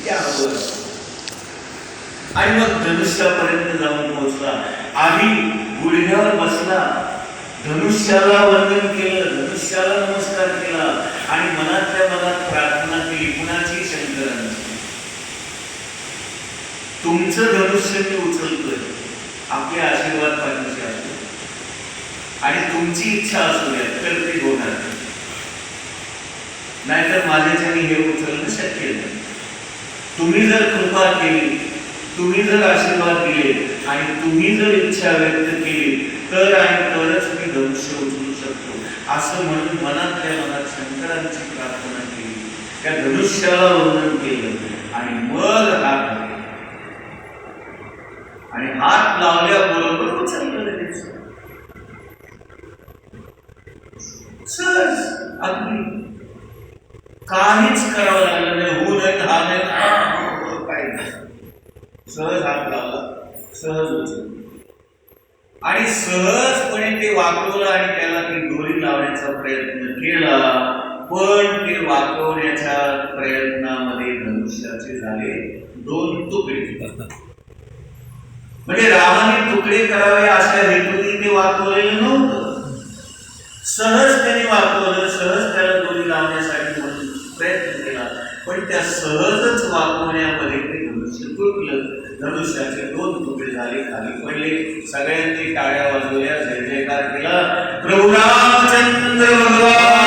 त्यावर आणि मग धनुष्यापर्यंत जाऊन पोहोचला. आधी गुडघ्यावर बसला, धनुष्याला वंदन केलं, धनुष्याला नमस्कार केला आणि मनातल्या मनात प्रार्थना केली. कुणाची? शंकरांची. तुमचं धनुष्य मी उचलतोय, आपले आशीर्वाद पाहिजे असतो आणि तुमची इच्छा असू द्या तर ते होणार, नाहीतर माझ्याच्याने हे उचलणं शक्य नाही. तुम्ही जर कृपा केली, तुम्ही जर आशीर्वाद दिले आणि तुम्ही जर इच्छा व्यक्त केली तर आणि तरच मी धनुष्य उचलू शकतो, असं म्हणून मनातल्या मनात शंकरांची प्रार्थना केली. त्या धनुष्याला वंदन केलं आणि मग हात धरले आणि हात लावल्याबरोबर उचललं लगेच. सहज, अगदी काहीच करावं लागलं नाही. हो नाही, हा नाही, काही नाही. सहज हात लावला, सहज उचलला आणि सहजपणे ते वाकवलं आणि त्याला ती दोरी लावण्याचा प्रयत्न केला. पण ते वाकवण्याच्या प्रयत्नामध्ये धनुष्याचे झाले 2 तुकडे. म्हणजे रामाने तुकडे करावे अशा हेतूने ते वाकवलेलं नव्हतं. सहज त्याने वाकवलं, सहज त्याला दोरी लावण्यासाठी प्रयत्न केला, पण त्या सहजच वाकवण्यामध्ये ते धनुष्य तुटलं. धनुष्याचे 2 तुकडे झाले, खाली पडले. सगळ्यांनी टाळ्या वाजवल्या, जय जयकार केला. प्रभू रामचंद्र भगवान